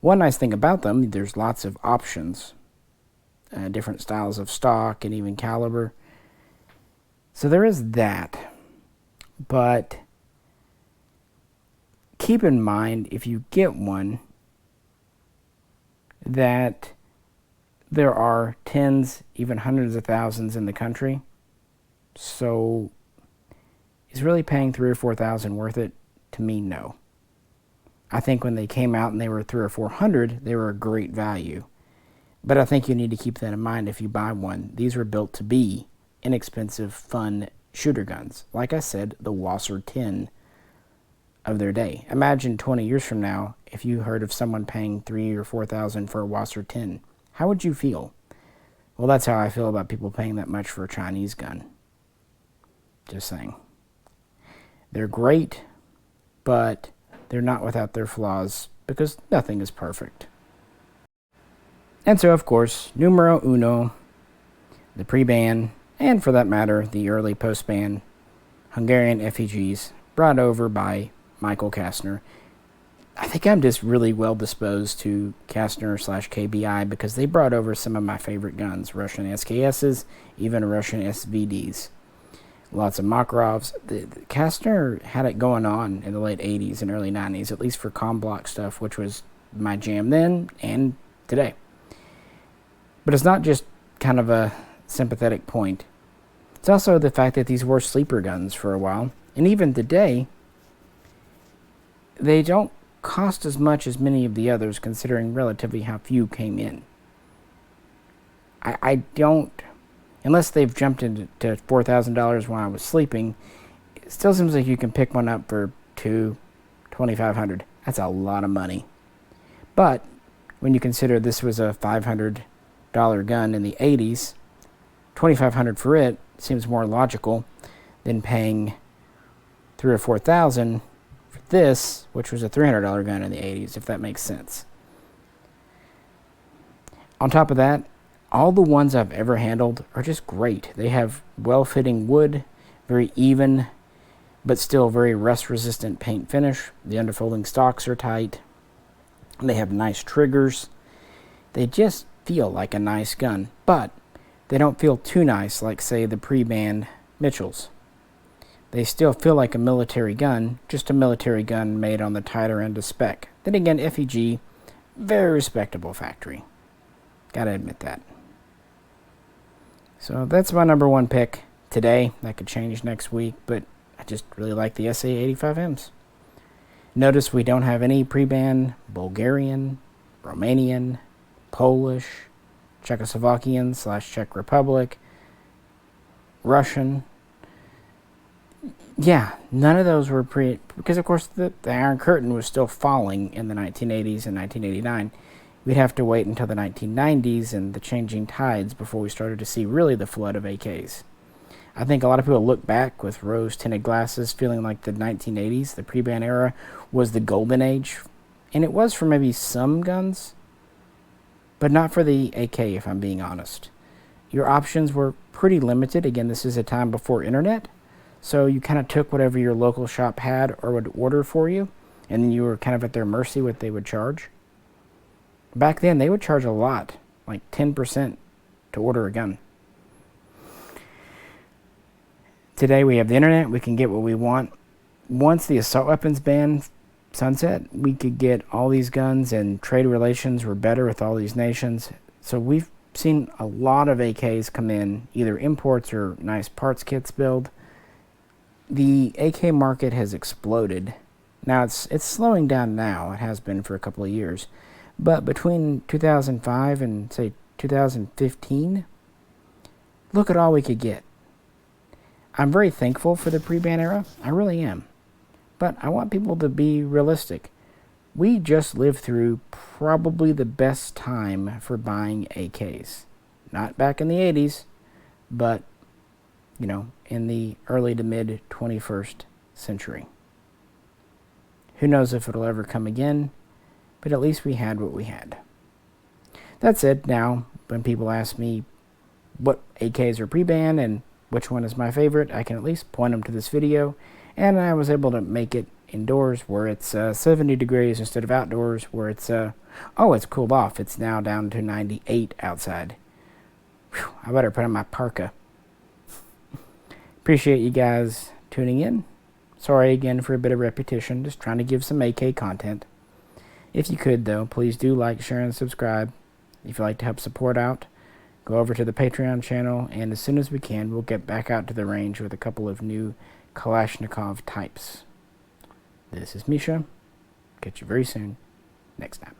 One nice thing about them, there's lots of options, different styles of stock and even caliber. So there is that. But keep in mind, if you get one, that there are tens, even hundreds of thousands in the country. So is really paying $3,000 or $4,000 worth it? To me, no. I think when they came out and they were $300 or $400, they were a great value. But I think you need to keep that in mind if you buy one. These were built to be inexpensive, fun shooter guns. Like I said, the Wasser 10 of their day. Imagine 20 years from now if you heard of someone paying $3,000 or $4,000 for a Wasser 10. How would you feel? Well, that's how I feel about people paying that much for a Chinese gun. Just saying. They're great, but they're not without their flaws because nothing is perfect. And so, of course, numero uno, the pre-ban, and for that matter, the early post-ban Hungarian FEGs brought over by Michael Kastner. I think I'm just really well disposed to Kastner/KBI because they brought over some of my favorite guns, Russian SKSs, even Russian SVDs. Lots of Makarovs. Kastner had it going on in the late 80s and early 90s, at least for comm block stuff, which was my jam then and today. But it's not just kind of a sympathetic point. It's also the fact that these were sleeper guns for a while. And even today, they don't cost as much as many of the others, considering relatively how few came in. I don't, unless they've jumped into $4,000 when I was sleeping, it still seems like you can pick one up for $2,500. That's a lot of money. But when you consider this was a $500 gun in the 80s, $2,500 for it seems more logical than paying $3,000 or $4,000 for this, which was a $300 gun in the 80s, if that makes sense. On top of that, all the ones I've ever handled are just great. They have well-fitting wood, very even, but still very rust-resistant paint finish. The underfolding stocks are tight. They have nice triggers. They just feel like a nice gun, but they don't feel too nice like, say, the pre-ban Mitchells. They still feel like a military gun, just a military gun made on the tighter end of spec. Then again, FEG, very respectable factory. Gotta admit that. So that's my number one pick today. That could change next week, but I just really like the SA-85Ms. Notice we don't have any pre-ban Bulgarian, Romanian, Polish, Czechoslovakian/Czech Republic, Russian. Yeah, none of those were because of course the Iron Curtain was still falling in the 1980s and 1989. We'd have to wait until the 1990s and the changing tides before we started to see really the flood of AKs. I think a lot of people look back with rose-tinted glasses feeling like the 1980s, the pre-ban era, was the golden age. And it was for maybe some guns, but not for the AK, if I'm being honest. Your options were pretty limited. Again, this is a time before internet, so you kind of took whatever your local shop had or would order for you, and then you were kind of at their mercy what they would charge. Back then, they would charge a lot, like 10% to order a gun. Today, we have the internet. We can get what we want. Once the assault weapons ban sunset, we could get all these guns, and trade relations were better with all these nations. So we've seen a lot of AKs come in, either imports or nice parts kits build. The AK market has exploded. Now, it's slowing down now. It has been for a couple of years. But between 2005 and, say, 2015, look at all we could get. I'm very thankful for the pre-ban era. I really am. But I want people to be realistic. We just lived through probably the best time for buying AKs. Not back in the 80s, but, you know, in the early to mid 21st century. Who knows if it'll ever come again, but at least we had what we had. That said, now, when people ask me what AKs are pre-ban and which one is my favorite, I can at least point them to this video, and I was able to make it indoors where it's 70 degrees instead of outdoors where it's, it's cooled off. It's now down to 98 outside. Whew, I better put on my parka. Appreciate you guys tuning in. Sorry again for a bit of repetition, just trying to give some AK content. If you could, though, please do like, share, and subscribe. If you'd like to help support out, go over to the Patreon channel, and as soon as we can, we'll get back out to the range with a couple of new Kalashnikov types. This is Misha. Catch you very soon. Next time.